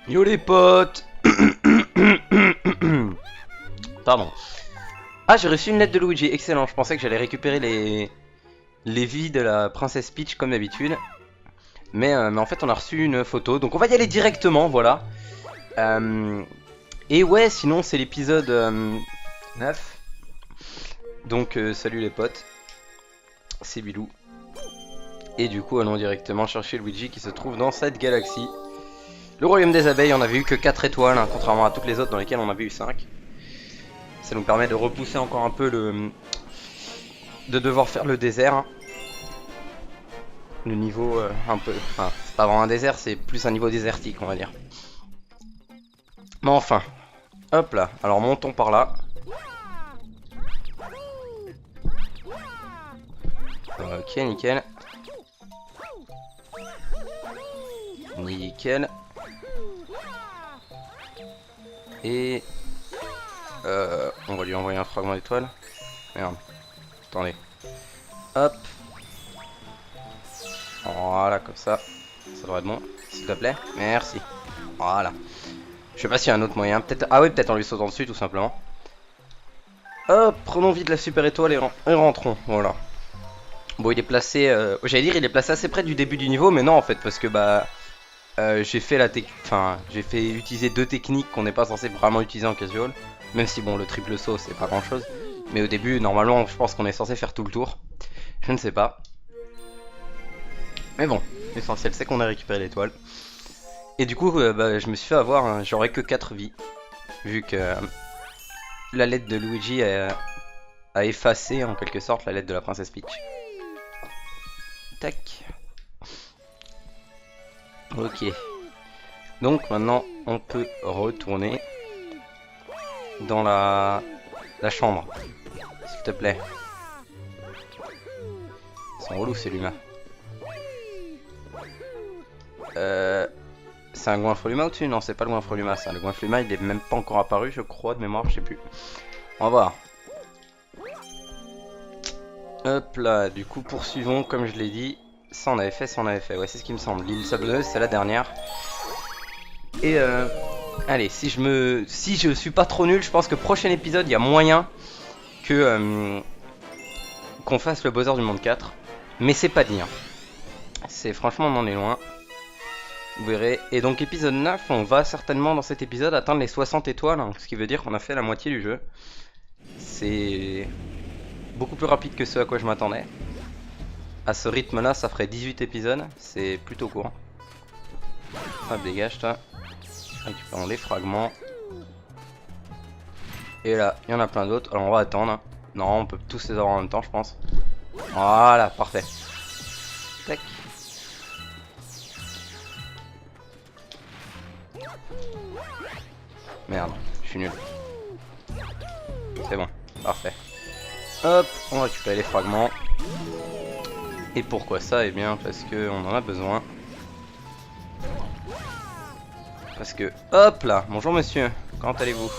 Yo les potes. Pardon. Ah, j'ai reçu une lettre de Luigi, excellent. Je pensais que j'allais récupérer les vies de la princesse Peach comme d'habitude. Mais en fait, on a reçu une photo, donc on va y aller directement, voilà. Et ouais, sinon c'est l'épisode 9. Donc salut les potes, c'est Bilou. Et du coup, allons directement chercher Luigi qui se trouve dans cette galaxie. Le royaume des abeilles, on avait eu que 4 étoiles, hein, contrairement à toutes les autres dans lesquelles on avait eu 5. Ça nous permet de repousser encore un peu de devoir faire le désert. Hein. Le niveau un peu... Enfin, c'est pas vraiment un désert, c'est plus un niveau désertique, on va dire. Mais enfin. Hop là, alors montons par là. Ok, nickel. Nickel. Et... on va lui envoyer un fragment d'étoile. Merde. Attendez. Hop. Voilà, comme ça. Ça devrait être bon. S'il te plaît. Merci. Voilà. Je sais pas s'il y a un autre moyen. Peut-être. Ah oui, peut-être en lui sautant dessus, tout simplement. Hop, prenons vite la super étoile et rentrons. Voilà. Bon, il est placé. J'allais dire, il est placé assez près du début du niveau, mais non, en fait, parce que bah. J'ai fait j'ai fait utiliser deux techniques qu'on n'est pas censé vraiment utiliser en casual. Même si bon, le triple saut c'est pas grand chose. Mais au début, normalement, je pense qu'on est censé faire tout le tour. Je ne sais pas. Mais bon, l'essentiel c'est qu'on a récupéré l'étoile. Et du coup, bah, je me suis fait avoir, hein, j'aurais que 4 vies. Vu que la lettre de Luigi a effacé en quelque sorte la lettre de la princesse Peach. Tac. Ok. Donc maintenant, on peut retourner dans la chambre. S'il te plaît. C'est relou celui-là. C'est un Goinfreluma au-dessus? Non, c'est pas le Goinfreluma ça. Le Goinfreluma il est même pas encore apparu, je crois, de mémoire, je sais plus. On va voir. Hop là, du coup, poursuivons, comme je l'ai dit. Ça on avait fait, ça on avait fait. Ouais, c'est ce qui me semble. L'île sableuse, c'est la dernière. Et allez, si je suis pas trop nul, je pense que prochain épisode, il y a moyen que qu'on fasse le Bowser du monde 4. Mais c'est pas dit. Hein. C'est franchement, on en est loin. Vous verrez. Et donc épisode 9, on va certainement dans cet épisode atteindre les 60 étoiles. Hein, ce qui veut dire qu'on a fait la moitié du jeu. C'est beaucoup plus rapide que ce à quoi je m'attendais. À ce rythme là, ça ferait 18 épisodes. C'est plutôt court. Hop, dégage toi. Récupérons les fragments. Et là, il y en a plein d'autres. Alors on va attendre. Non, on peut tous les avoir en même temps, je pense. Voilà, parfait. Tac. Merde, je suis nul. C'est bon, parfait. Hop, on récupère les fragments. Et pourquoi ça? Eh bien, parce que on en a besoin. Parce que, hop là, bonjour monsieur, comment allez-vous?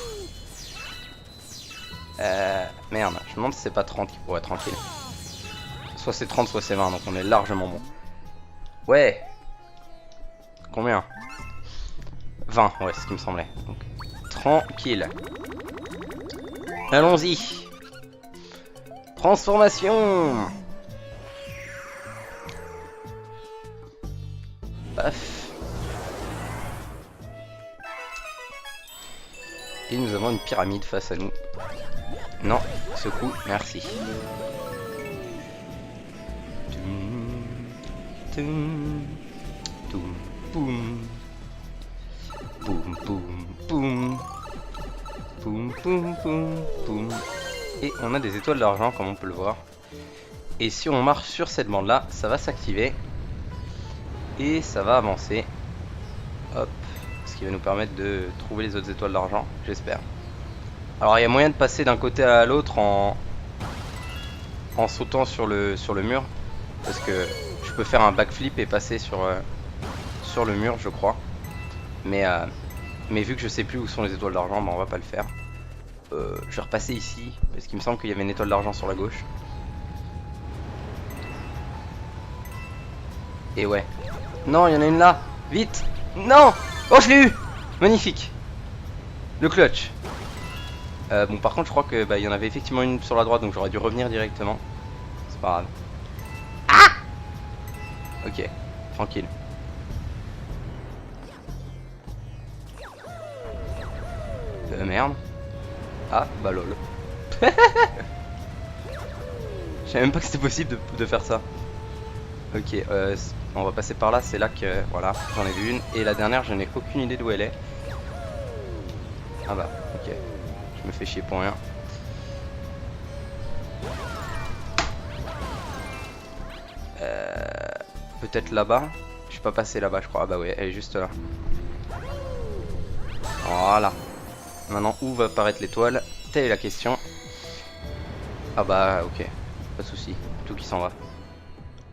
Merde, je me demande si c'est pas 30 qui pourrait être tranquille. Soit c'est 30, soit c'est 20, donc on est largement bon. Ouais. Combien? 20, ouais, c'est ce qui me semblait. Donc, tranquille. Allons-y. Transformation. Paf. Et nous avons une pyramide face à nous. Non, ce coup, merci. Boum, boum. Boum, boum, boum. Boum, boum, boum, boum. Et on a des étoiles d'argent, comme on peut le voir. Et si on marche sur cette bande là, ça va s'activer. Et ça va avancer. Hop. Ce qui va nous permettre de trouver les autres étoiles d'argent, j'espère. Alors il y a moyen de passer d'un côté à l'autre en sautant sur le mur. Parce que je peux faire un backflip et passer sur le mur, je crois. Mais vu que je sais plus où sont les étoiles d'argent, bah on va pas le faire. Je vais repasser ici, parce qu'il me semble qu'il y avait une étoile d'argent sur la gauche. Et ouais. Non, il y en a une là. Vite. Non. Oh, je l'ai eu. Magnifique. Le clutch. Bon, par contre, je crois que il y en avait effectivement une sur la droite, donc j'aurais dû revenir directement. C'est pas grave. Ah! Ok, tranquille. Merde. Ah, bah lol. Je savais même pas que c'était possible de faire ça. Ok, on va passer par là, c'est là que... Voilà, j'en ai vu une. Et la dernière, je n'ai aucune idée d'où elle est. Ah bah, ok. Je me fais chier pour rien. Peut-être là-bas. Je suis pas passé là-bas, je crois. Ah bah ouais, elle est juste là. Voilà. Maintenant, où va apparaître l'étoile? Telle est la question. Ah bah, ok. Pas de souci. Tout qui s'en va.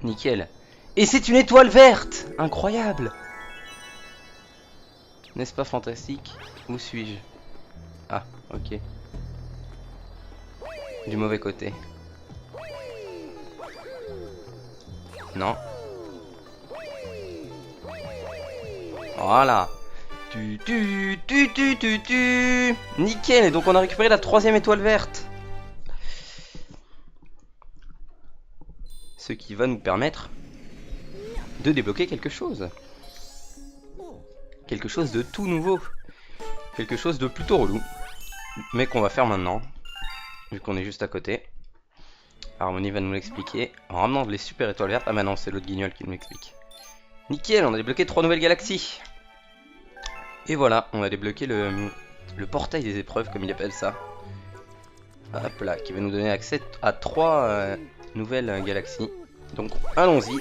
Nickel. Et c'est une étoile verte! Incroyable! N'est-ce pas fantastique? Où suis-je? Ah, ok. Du mauvais côté. Non. Voilà. Nickel. Et donc on a récupéré la 3e étoile verte. Ce qui va nous permettre de débloquer quelque chose. Quelque chose de tout nouveau. Quelque chose de plutôt relou. Mais qu'on va faire maintenant. Vu qu'on est juste à côté. Harmony va nous l'expliquer. En ramenant les super étoiles vertes. Ah bah non, c'est l'autre guignol qui nous l'explique. Nickel, on a débloqué 3 nouvelles galaxies. Et voilà, on a débloqué le portail des épreuves, comme il appelle ça. Hop là, qui va nous donner accès à 3 nouvelles galaxies. Donc allons-y.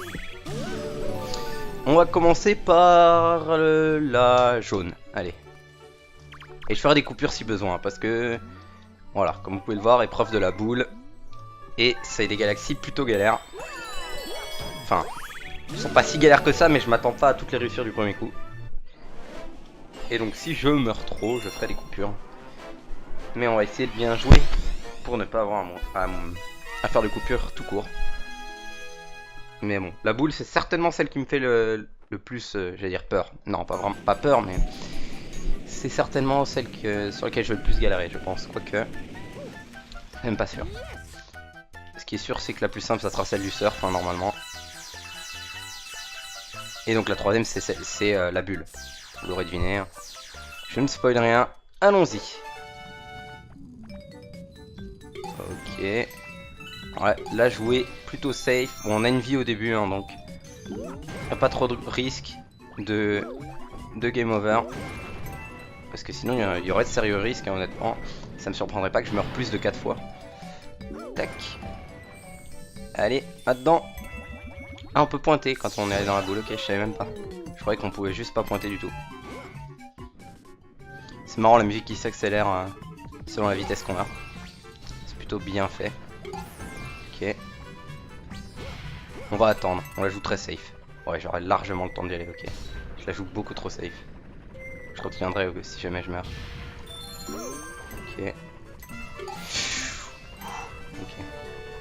On va commencer par la jaune. Allez. Et je ferai des coupures si besoin, parce que... Voilà, comme vous pouvez le voir, épreuve de la boule. Et c'est des galaxies plutôt galères. Enfin, elles sont pas si galères que ça, mais je m'attends pas à toutes les réussir du premier coup. Et donc si je meurs trop, je ferai des coupures. Mais on va essayer de bien jouer pour ne pas avoir à faire de coupures tout court. Mais bon, la boule c'est certainement celle qui me fait le plus, j'allais dire peur. Non, pas vraiment, pas peur, mais c'est certainement celle sur laquelle je vais le plus galérer, je pense. Quoique, même pas sûr. Ce qui est sûr, c'est que la plus simple, ça sera celle du surf, hein, normalement. Et donc la 3ème, c'est la bulle. Vous l'aurez deviné. Hein. Je ne spoil rien. Allons-y. Ok. Ouais, là jouer plutôt safe. Bon, on a une vie au début, hein, donc y a pas trop de risque de game over. Parce que sinon il y aurait de sérieux risques, hein, honnêtement. Ça me surprendrait pas que je meure plus de 4 fois. Tac. Allez, là-dedans. Ah, on peut pointer quand on est allé dans la boule. Ok, je savais même pas. Je croyais qu'on pouvait juste pas pointer du tout. C'est marrant la musique qui s'accélère selon la vitesse qu'on a. C'est plutôt bien fait. Ok. On va attendre. On la joue très safe. Ouais, j'aurai largement le temps d'y aller. Ok. Je la joue beaucoup trop safe. Je reviendrai si jamais je meurs. Ok. Ok.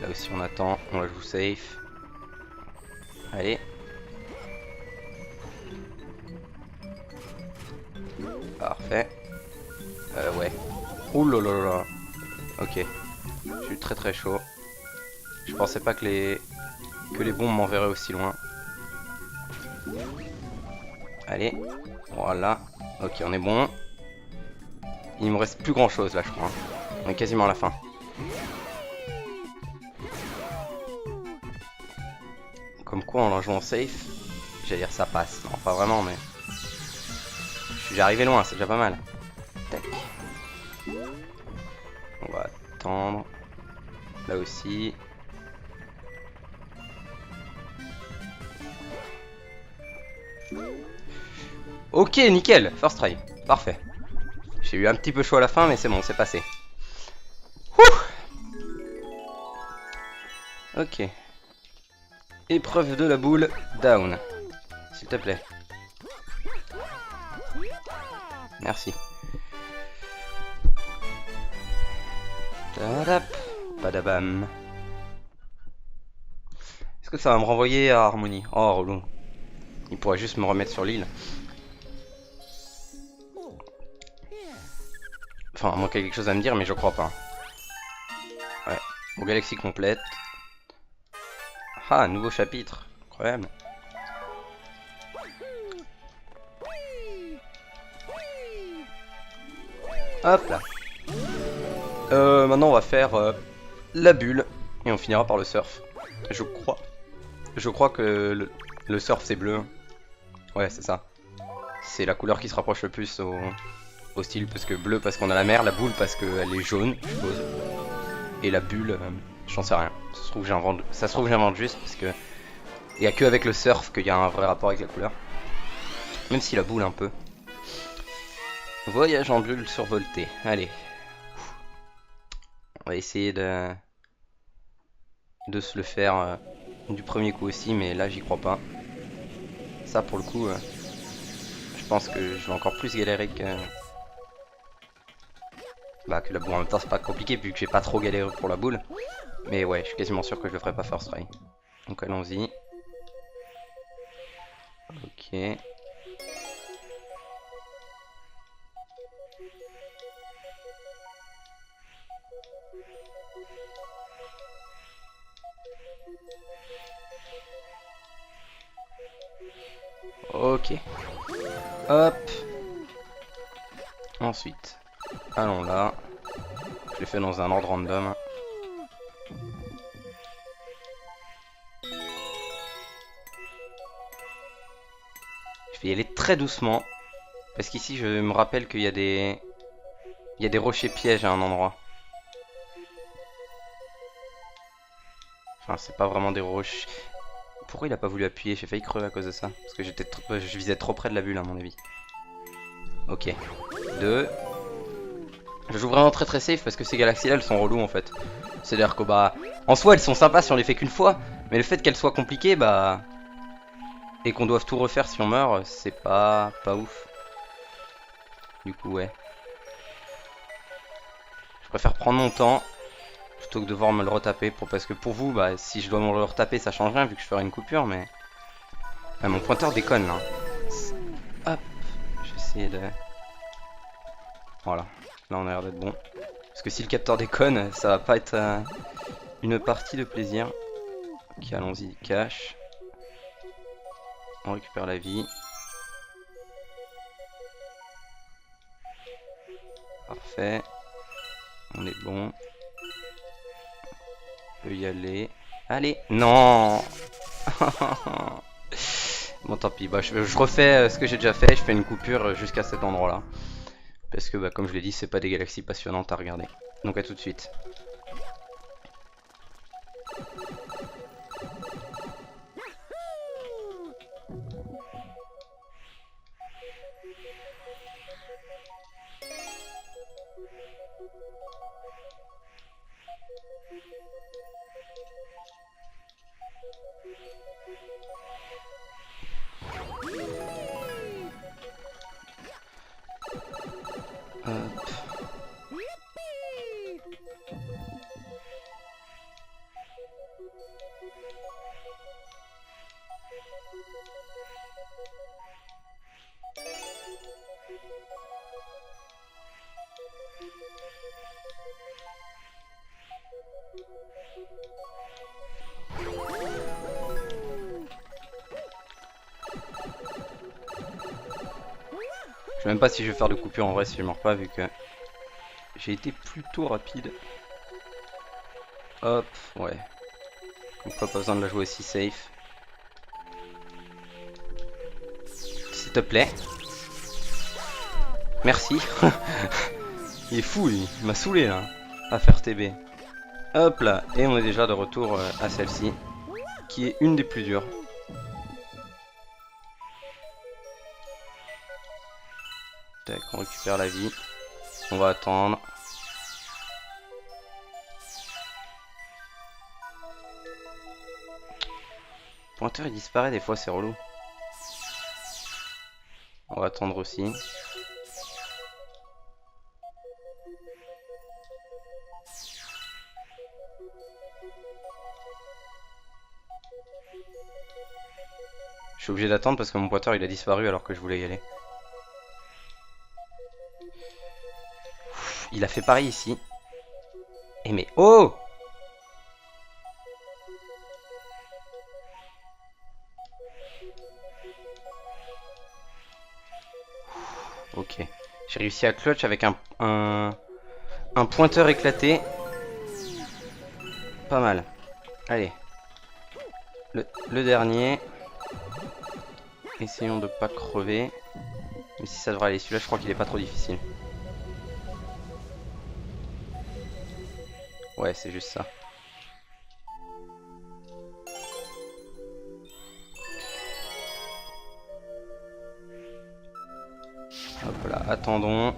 Là aussi on attend. On la joue safe. Allez. Parfait. Ouais. Ouh là là là. Ok. Je suis très très chaud. Je pensais pas que les bombes m'enverraient aussi loin. Allez. Voilà. Ok, on est bon. Il me reste plus grand chose là, je crois. On est quasiment à la fin. Comme quoi, en la jouant safe, j'allais dire ça passe. Non, pas vraiment, mais... Je suis arrivé loin, c'est déjà pas mal. Tac. On va attendre. Là aussi. Ok, nickel. First try. Parfait. J'ai eu un petit peu chaud à la fin, mais c'est bon, c'est passé. Ouh. Ok. Épreuve de la boule, down. S'il te plaît. Merci. Tadap. Padabam. Est-ce que ça va me renvoyer à Harmony? Oh, relou. Il pourrait juste me remettre sur l'île. Enfin, à moins qu'il y ait quelque chose à me dire, mais je crois pas. Ouais. Bon, galaxie complète. Ah, nouveau chapitre. Incroyable. Hop là. Maintenant, on va faire la bulle. Et on finira par le surf. Je crois. Je crois que le surf, c'est bleu. Ouais, c'est ça. C'est la couleur qui se rapproche le plus au style. Parce que bleu, parce qu'on a la mer. La boule, parce qu'elle est jaune, je suppose. Et la bulle, j'en sais rien. Ça se trouve, j'invente juste parce que il y a que avec le surf qu'il y a un vrai rapport avec la couleur. Même si la boule un peu. Voyage en bulle survolté. Allez. On va essayer de se le faire du premier coup aussi, mais là j'y crois pas. Ça pour le coup, je pense que je vais encore plus galérer que la boule. En même temps c'est pas compliqué vu que j'ai pas trop galéré pour la boule. Mais ouais, je suis quasiment sûr que je le ferai pas first try. Donc allons-y. Ok. Ok. Hop. Ensuite, allons là. Je l'ai fait dans un ordre random. Je vais y aller très doucement. Parce qu'ici, je me rappelle qu'il y a des... Il y a des rochers pièges à un endroit. Enfin, c'est pas vraiment des roches. Pourquoi il a pas voulu appuyer? J'ai failli crever à cause de ça. Parce que je visais trop près de la bulle à mon avis. Ok. 2. Je joue vraiment très safe parce que ces galaxies là elles sont reloues en fait. C'est-à-dire que bah en soi elles sont sympas si on les fait qu'une fois. Mais le fait qu'elles soient compliquées bah... Et qu'on doive tout refaire si on meurt, c'est pas ouf. Du coup ouais. Je préfère prendre mon temps plutôt que de devoir me le retaper parce que pour vous bah si je dois me le retaper ça change rien vu que je ferai une coupure mais... Ah, mon pointeur déconne là. Hop. J'essaie de... Voilà. Là on a l'air d'être bon. Parce que si le capteur déconne, ça va pas être une partie de plaisir. Ok, allons-y, cache. On récupère la vie. Parfait. On est bon. On peut y aller. Allez. Non. Bon tant pis. Bah, je refais ce que j'ai déjà fait. Je fais une coupure jusqu'à cet endroit-là. Parce que bah, comme je l'ai dit, c'est pas des galaxies passionnantes à regarder. Donc à tout de suite. Hop. Je sais même pas si je vais faire de coupure en vrai si je meurs pas vu que j'ai été plutôt rapide. Hop, ouais. Comme quoi pas besoin de la jouer aussi safe. S'il te plaît. Merci. Il est fou lui, il m'a saoulé là. À faire TB. Hop là, et on est déjà de retour à celle-ci. Qui est une des plus dures. Tac, on récupère la vie. On va attendre. Le pointeur il disparaît des fois, c'est relou. On va attendre aussi. Je suis obligé d'attendre parce que mon pointeur il a disparu alors que je voulais y aller. Il a fait pareil ici. Eh mais oh! Ok. J'ai réussi à clutch avec un pointeur éclaté. Pas mal. Allez. Le dernier. Essayons de pas crever. Mais si ça devrait aller. Celui-là, je crois qu'il est pas trop difficile. Ouais, c'est juste ça. Hop là, attendons.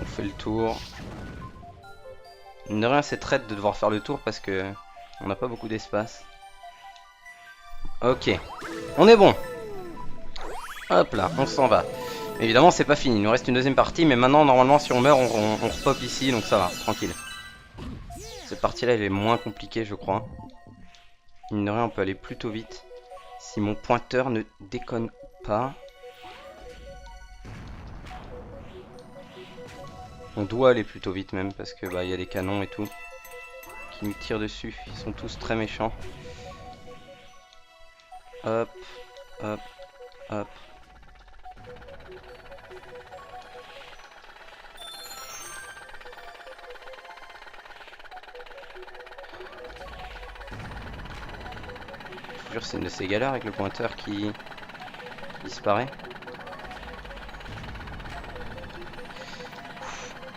On fait le tour. Mine de rien, c'est traite de devoir faire le tour parce que on n'a pas beaucoup d'espace. Ok, on est bon. Hop là, on s'en va. Évidemment, c'est pas fini. Il nous reste une deuxième partie, mais maintenant, normalement, si on meurt, on repop ici, donc ça va, tranquille. Cette partie-là, elle est moins compliquée, je crois. Mine de rien, on peut aller plutôt vite. Si mon pointeur ne déconne pas. On doit aller plutôt vite même, parce que bah, y a des canons et tout qui nous tirent dessus. Ils sont tous très méchants. Hop, hop, hop. Je vous jure, c'est une de ces galères avec le pointeur qui disparaît.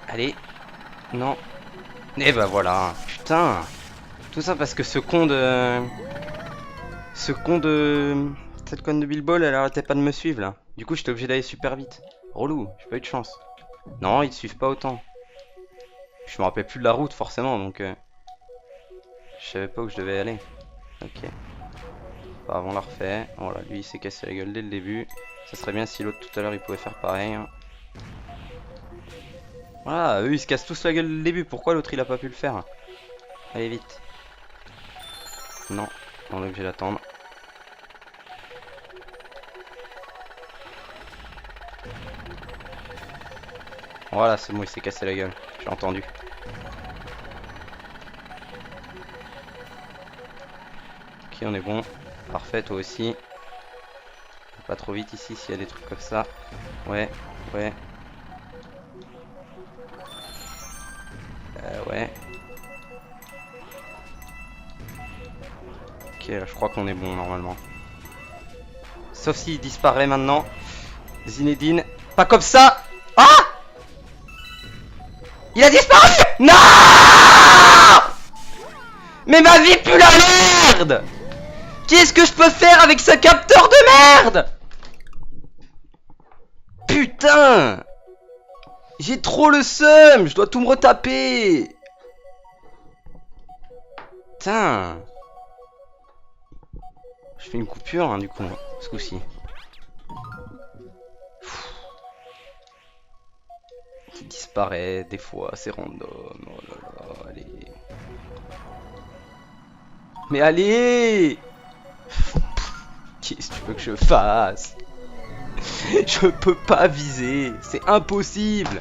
Allez. Non. Et bah voilà. Putain. Tout ça parce que ce con de... Cette conne de Bilbol, elle arrêtait pas de me suivre là. Du coup, j'étais obligé d'aller super vite. Relou, j'ai pas eu de chance. Non, ils te suivent pas autant. Je me rappelle plus de la route forcément, donc... Je savais pas où je devais aller. Ok. Bah, on l'a refait. Voilà, lui il s'est cassé la gueule dès le début. Ça serait bien si l'autre tout à l'heure il pouvait faire pareil. Hein. Voilà, eux ils se cassent tous la gueule dès le début. Pourquoi l'autre il a pas pu le faire? Allez vite. Non, on est obligé d'attendre. Voilà, c'est bon, il s'est cassé la gueule. J'ai entendu. Ok, on est bon. Parfait, toi aussi. Pas trop vite ici s'il y a des trucs comme ça. Ouais, ouais. Ouais. Ok, là, je crois qu'on est bon normalement. Sauf s'il disparaît maintenant. Zinedine. Pas comme ça. Ah! Il a disparu! Non! Mais ma vie pue la merde! Qu'est-ce que je peux faire avec ce capteur de merde? Putain! J'ai trop le seum! Je dois tout me retaper! Putain! Je fais une coupure hein, du coup, ce coup-ci. Qui disparaît, des fois c'est random. Oh là là, allez. Mais allez! Qu'est-ce que tu veux que je fasse? Je peux pas viser, c'est impossible.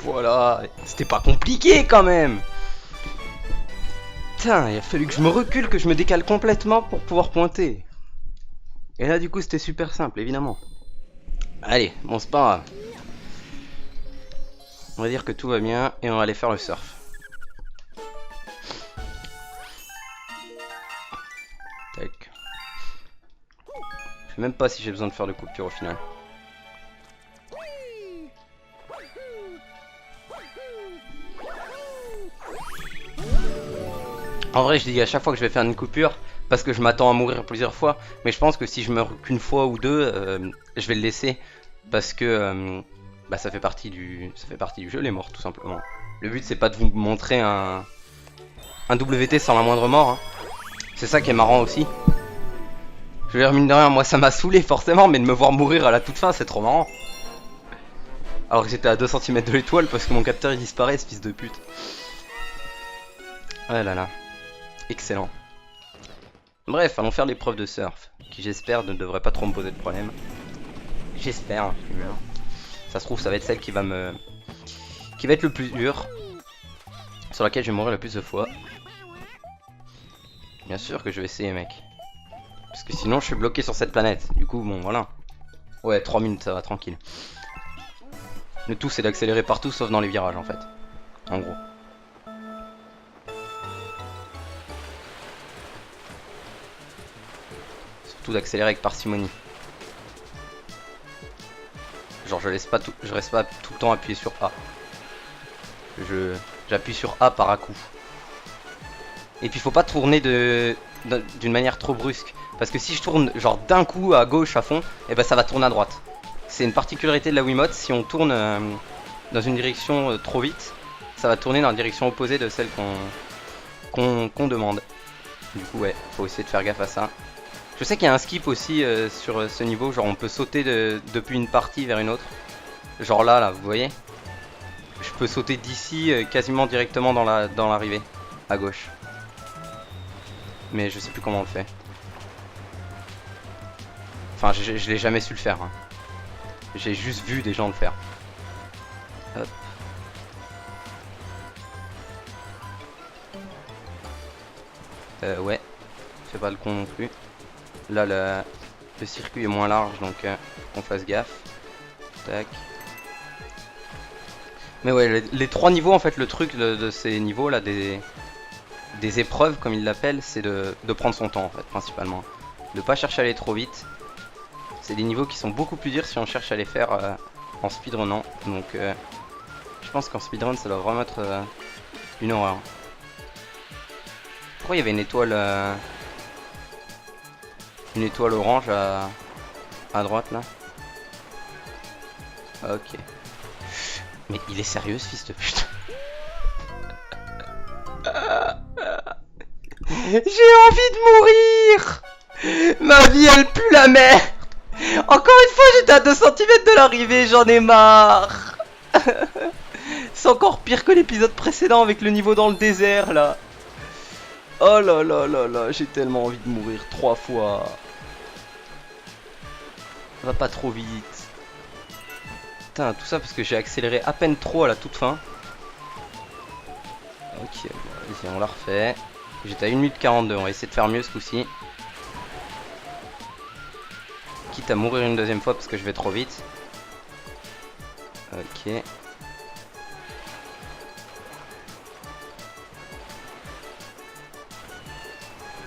Voilà, c'était pas compliqué quand même. Putain, il a fallu que je me recule, que je me décale complètement pour pouvoir pointer. Et là, du coup, c'était super simple, évidemment. Allez, bon, c'est pas grave. On va dire que tout va bien et on va aller faire le surf. Tac. Je sais même pas si j'ai besoin de faire de coupure au final. En vrai, je dis à chaque fois que je vais faire une coupure parce que je m'attends à mourir plusieurs fois. Mais je pense que si je meurs qu'une fois ou deux, je vais le laisser parce que bah, ça fait partie du jeu, les morts, tout simplement. Le but, c'est pas de vous montrer un WT sans la moindre mort. Hein. C'est ça qui est marrant aussi. Je veux dire, mine de rien, moi ça m'a saoulé forcément, mais de me voir mourir à la toute fin, c'est trop marrant. Alors que j'étais à 2 cm de l'étoile parce que mon capteur il disparaît, ce fils de pute. Oh là là. Excellent. Bref, allons faire l'épreuve de surf, qui j'espère ne devrait pas trop me poser de problème. J'espère. Hein, ça se trouve, ça va être celle qui va être le plus dur, sur laquelle je vais mourir le plus de fois. Bien sûr que je vais essayer, mec. Parce que sinon, je suis bloqué sur cette planète. Du coup, bon, voilà. Ouais, 3 minutes, ça va, tranquille. Le tout, c'est d'accélérer partout, sauf dans les virages, en fait. En gros. Surtout d'accélérer avec parcimonie. Genre je reste pas tout le temps appuyé sur A. J'appuie sur A par à coup. Et puis faut pas tourner d'une manière trop brusque. Parce que si je tourne genre d'un coup à gauche à fond, et ben ça va tourner à droite. C'est une particularité de la Wiimote, si on tourne dans une direction trop vite, ça va tourner dans la direction opposée de celle qu'on demande. Du coup ouais, faut essayer de faire gaffe à ça. Je sais qu'il y a un skip aussi sur ce niveau, genre on peut sauter depuis une partie vers une autre. Genre là, vous voyez, je peux sauter d'ici quasiment directement dans l'arrivée, à gauche. Mais je sais plus comment on le fait. Enfin, je l'ai jamais su le faire. Hein. J'ai juste vu des gens le faire. Hop. Ouais, fais pas le con non plus. Là, le circuit est moins large, donc qu'on fasse gaffe. Tac. Mais ouais, les 3 niveaux, en fait, le truc de ces niveaux là, des épreuves, comme ils l'appellent, c'est de prendre son temps, en fait, principalement. De pas chercher à aller trop vite. C'est des niveaux qui sont beaucoup plus durs si on cherche à les faire en speedrunnant. Donc, je pense qu'en speedrun, ça doit vraiment être une horreur. Pourquoi il y avait une étoile orange à droite là? Ok. Mais il est sérieux ce fils de pute. J'ai envie de mourir. Ma vie elle pue la merde. Encore une fois j'étais à 2 cm de l'arrivée, j'en ai marre. C'est encore pire que l'épisode précédent avec le niveau dans le désert là. Oh là là là là, j'ai tellement envie de mourir 3 fois. Va pas trop vite. Putain, tout ça parce que j'ai accéléré à peine trop à la toute fin. Ok, bon, vas-y, on la refait. J'étais à 1 minute 42, on va essayer de faire mieux ce coup-ci. Quitte à mourir une deuxième fois parce que je vais trop vite. Ok.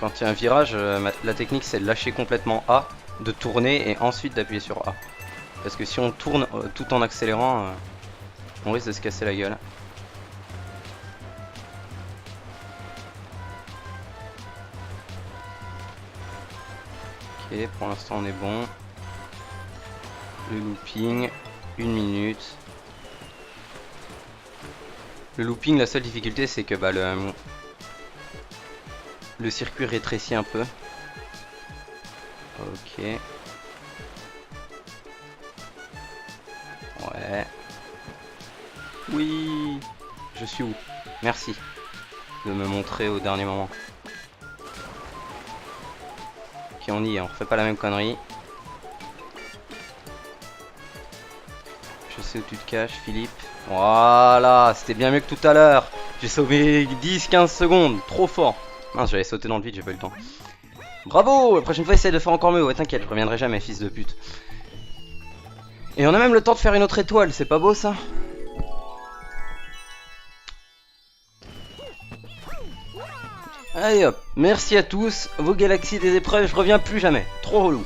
Quand il y a un virage, la technique c'est de lâcher complètement A, de tourner et ensuite d'appuyer sur A. Parce que si on tourne tout en accélérant, on risque de se casser la gueule. Ok, pour l'instant on est bon. Le looping, 1 minute. Le looping, la seule difficulté c'est que bah, le circuit rétrécit un peu. Ok. Ouais. Oui. Je suis où? Merci de me montrer au dernier moment. Ok, on y est, on refait pas la même connerie. Je sais où tu te caches, Philippe. Voilà, c'était bien mieux que tout à l'heure. J'ai sauvé 10-15 secondes, trop fort. Mince, j'avais sauté dans le vide, j'ai pas eu le temps. Bravo, la prochaine fois essaye de faire encore mieux. Ouais, t'inquiète, je reviendrai jamais, fils de pute. Et on a même le temps de faire une autre étoile, c'est pas beau ça? Allez hop, merci à tous, vos galaxies des épreuves, je reviens plus jamais. Trop relou.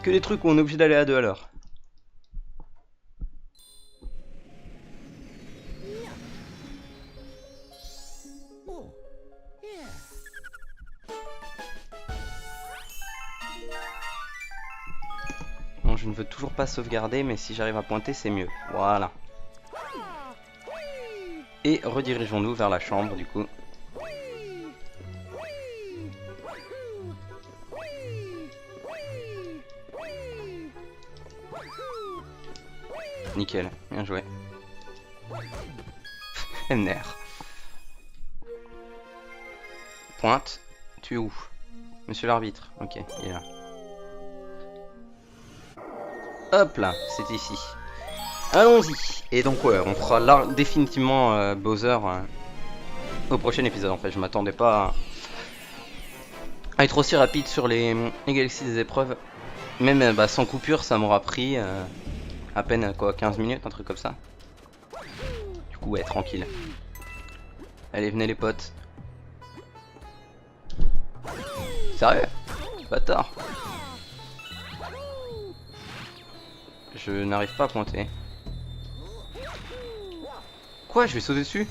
Que des trucs où on est obligé d'aller à deux à l'heure. Bon, je ne veux toujours pas sauvegarder, mais si j'arrive à pointer, c'est mieux. Voilà. Et redirigeons-nous vers la chambre, du coup. Nickel, bien joué. MNR. Pointe, tu es où? Monsieur l'arbitre, ok, il est là. Hop là, c'est ici. Allons-y. Et donc ouais, on fera là définitivement Bowser au prochain épisode en fait. Je m'attendais pas à être aussi rapide sur les galaxies des épreuves. Même sans coupure, ça m'aura pris à peine quoi, 15 minutes, un truc comme ça. Du coup ouais, tranquille. Allez, venez les potes. Sérieux? Bâtard. Je n'arrive pas à pointer. Quoi? Je vais sauter dessus?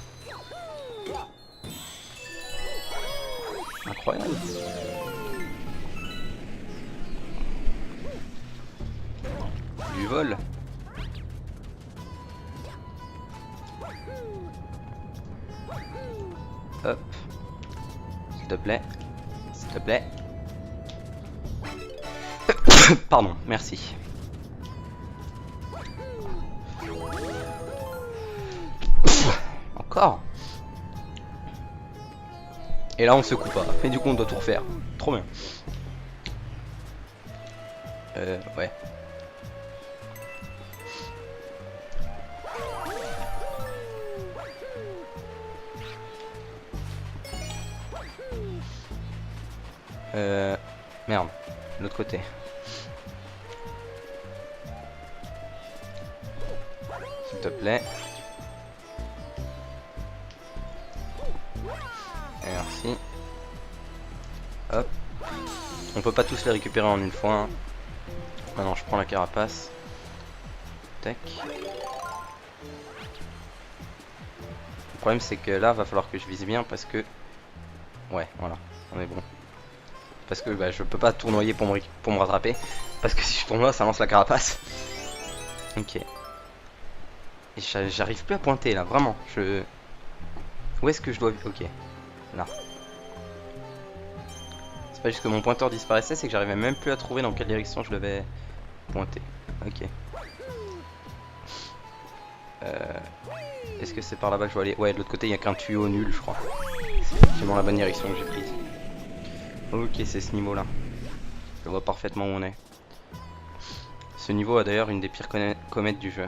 Incroyable. Du vol. Hop. S'il te plaît. S'il te plaît. Pardon, merci. Encore. Et là on se coupe pas. Et du coup on doit tout refaire. Trop bien. Ouais. Merde. De l'autre côté. S'il te plaît. Merci. Hop. On peut pas tous les récupérer en une fois. Hein. Maintenant je prends la carapace. Tac. Le problème c'est que là va falloir que je vise bien parce que... Ouais, voilà. On est bon. Parce que bah, je peux pas tournoyer pour me rattraper. Parce que si je tournoie ça lance la carapace. Ok. Et j'arrive plus à pointer là, vraiment. Où est-ce que je dois... Ok. Là. C'est pas juste que mon pointeur disparaissait, c'est que j'arrivais même plus à trouver dans quelle direction je devais pointer. Ok. Est-ce que c'est par là-bas que je dois aller? Ouais, de l'autre côté il n'y a qu'un tuyau nul, je crois. C'est effectivement la bonne direction que j'ai prise. Ok, c'est ce niveau-là. Je vois parfaitement où on est. Ce niveau a d'ailleurs une des pires comètes du jeu.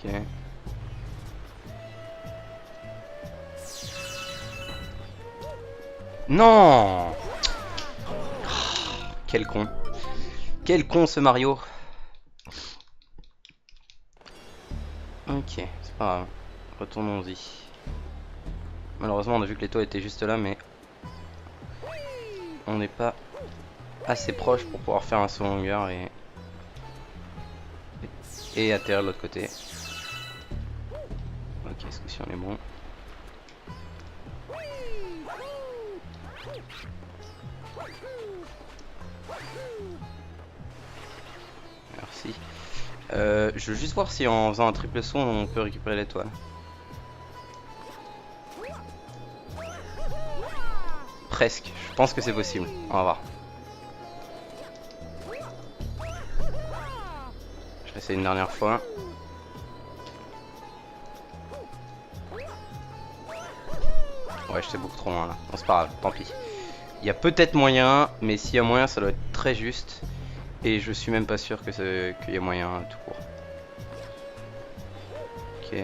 Ok. Non! Quel con. Quel con ce Mario. Ok, c'est pas grave. Retournons-y. Malheureusement on a vu que les toits étaient juste là mais on n'est pas assez proche pour pouvoir faire un saut en longueur et atterrir de l'autre côté. Ok, ce coup-ci on est bon. Merci. Je veux juste voir si en faisant un triple saut on peut récupérer l'étoile. Presque, je pense que c'est possible. On va voir. Je vais essayer une dernière fois. Ouais, j'étais beaucoup trop loin là. Bon, c'est pas grave, tant pis. Il y a peut-être moyen, mais s'il y a moyen, ça doit être très juste. Et je suis même pas sûr que qu'il y ait moyen tout court. Ok.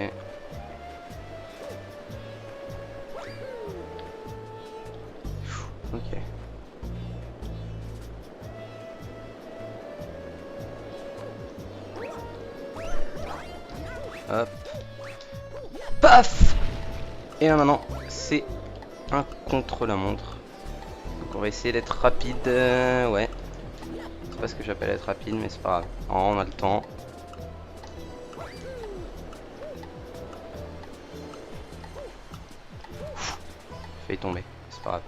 Ok. Hop. Paf. Et là maintenant, c'est un contre-la-montre. Donc on va essayer d'être rapide. Ouais. C'est pas ce que j'appelle être rapide, mais c'est pas grave. Oh, on a le temps. Fait tomber. C'est pas grave.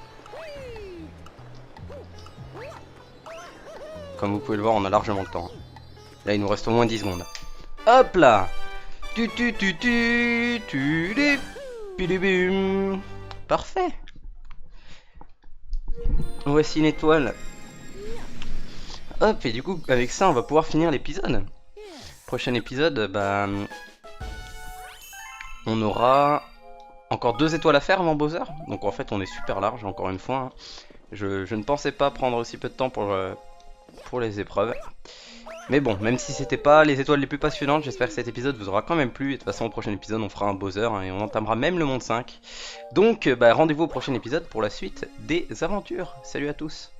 Comme vous pouvez le voir, on a largement le temps. Là, il nous reste au moins 10 secondes. Hop là. Parfait. Voici une étoile. Hop, et du coup, avec ça, on va pouvoir finir l'épisode. Prochain épisode, bah... on aura encore 2 étoiles à faire avant Bowser. Donc en fait, on est super large, encore une fois. Hein. Je ne pensais pas prendre aussi peu de temps pour les épreuves. Mais bon, même si c'était pas les étoiles les plus passionnantes, j'espère que cet épisode vous aura quand même plu. Et de toute façon, au prochain épisode, on fera un Bowser hein, et on entamera même le monde 5. Donc, bah, rendez-vous au prochain épisode pour la suite des aventures. Salut à tous!